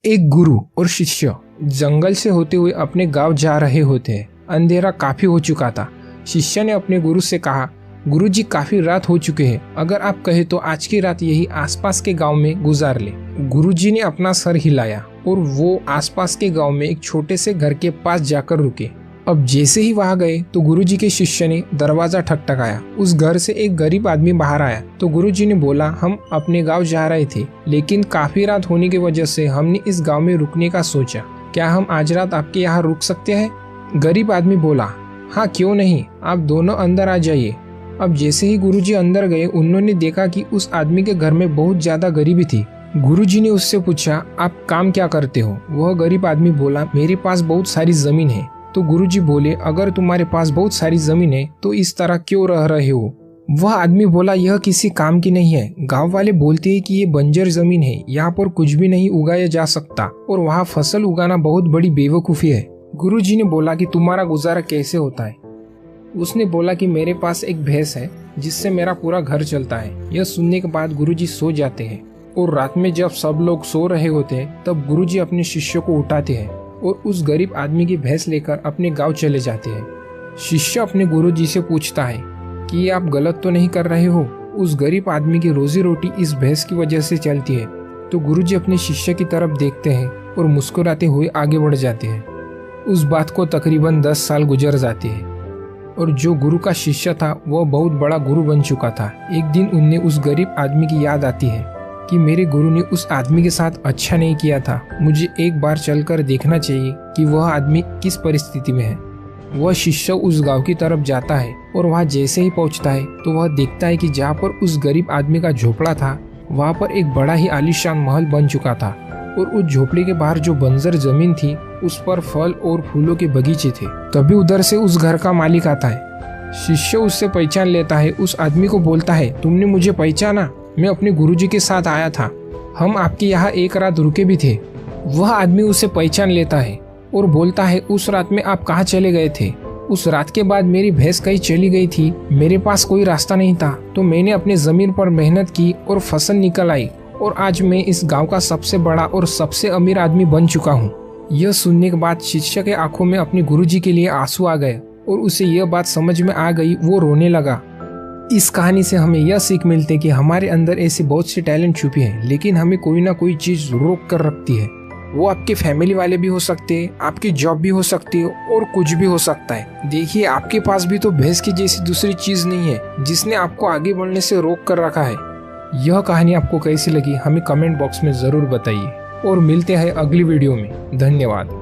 एक गुरु और शिष्य जंगल से होते हुए अपने गांव जा रहे होते हैं। अंधेरा काफी हो चुका था। शिष्य ने अपने गुरु से कहा, गुरुजी काफी रात हो चुके हैं, अगर आप कहे तो आज की रात यही आसपास के गांव में गुजार ले। गुरुजी ने अपना सर हिलाया और वो आसपास के गांव में एक छोटे से घर के पास जाकर रुके। अब जैसे ही वहां गए तो गुरुजी के शिष्य ने दरवाजा ठकठकाया। उस घर से एक गरीब आदमी बाहर आया तो गुरुजी ने बोला, हम अपने गांव जा रहे थे, लेकिन काफी रात होने की वजह से हमने इस गांव में रुकने का सोचा। क्या हम आज रात आपके यहाँ रुक सकते हैं? गरीब आदमी बोला, हाँ क्यों नहीं, आप दोनों अंदर आ जाइए। अब जैसे ही गुरुजी अंदर गए, उन्होंने देखा कि उस आदमी के घर में बहुत ज्यादा गरीबी थी। गुरुजी ने उससे पूछा, आप काम क्या करते हो? वह गरीब आदमी बोला, मेरे पास बहुत सारी जमीन है। तो गुरुजी बोले, अगर तुम्हारे पास बहुत सारी जमीन है तो इस तरह क्यों रह रहे हो? वह आदमी बोला, यह किसी काम की नहीं है। गांव वाले बोलते हैं कि ये बंजर जमीन है, यहाँ पर कुछ भी नहीं उगाया जा सकता और वहाँ फसल उगाना बहुत बड़ी बेवकूफी है। गुरुजी ने बोला कि तुम्हारा गुजारा कैसे होता है? उसने बोला कि मेरे पास एक भैंस है जिससे मेरा पूरा घर चलता है। यह सुनने के बाद गुरुजी सो जाते हैं और रात में जब सब लोग सो रहे होते हैं तब गुरुजी अपने शिष्य को उठाते हैं और उस गरीब आदमी की भैंस लेकर अपने गांव चले जाते हैं। शिष्य अपने गुरुजी से पूछता है कि ये आप गलत तो नहीं कर रहे हो? उस गरीब आदमी की रोजी रोटी इस भैंस की वजह से चलती है। तो गुरुजी अपने शिष्य की तरफ देखते हैं और मुस्कुराते हुए आगे बढ़ जाते हैं। उस बात को तकरीबन 10 साल गुजर जाते हैं और जो गुरु का शिष्य था वह बहुत बड़ा गुरु बन चुका था। एक दिन उन्हें उस गरीब आदमी की याद आती है कि मेरे गुरु ने उस आदमी के साथ अच्छा नहीं किया था, मुझे एक बार चलकर देखना चाहिए कि वह आदमी किस परिस्थिति में है। वह शिष्य उस गांव की तरफ जाता है और वहां जैसे ही पहुंचता है तो वह देखता है कि जहां पर उस गरीब आदमी का झोपड़ा था वहां पर एक बड़ा ही आलीशान महल बन चुका था और उस झोपड़ी के बाहर जो बंजर जमीन थी उस पर फल और फूलों के बगीचे थे। तभी उधर से उस घर का मालिक आता है। शिष्य उससे पहचान लेता है। उस आदमी को बोलता है, तुमने मुझे पहचाना? मैं अपने गुरुजी के साथ आया था, हम आपके यहाँ एक रात रुके भी थे। वह आदमी उसे पहचान लेता है और बोलता है, उस रात में आप कहाँ चले गए थे? उस रात के बाद मेरी भैंस कहीं चली गई थी, मेरे पास कोई रास्ता नहीं था, तो मैंने अपने जमीन पर मेहनत की और फसल निकल आई और आज मैं इस गांव का सबसे बड़ा और सबसे अमीर आदमी बन चुका हूँ। यह सुनने के बाद शिष्य के आंखों में अपने गुरुजी के लिए आंसू आ गए और उसे यह बात समझ में आ गई। वो रोने लगा। इस कहानी से हमें यह सीख मिलती है कि हमारे अंदर ऐसे बहुत से टैलेंट छुपे हैं, लेकिन हमें कोई ना कोई चीज रोक कर रखती है। वो आपके फैमिली वाले भी हो सकते हैं, आपकी जॉब भी हो सकती है और कुछ भी हो सकता है। देखिए, आपके पास भी तो भैंस की जैसी दूसरी चीज नहीं है जिसने आपको आगे बढ़ने से रोक कर रखा है। यह कहानी आपको कैसी लगी हमें कमेंट बॉक्स में जरूर बताइए और मिलते हैं अगली वीडियो में। धन्यवाद।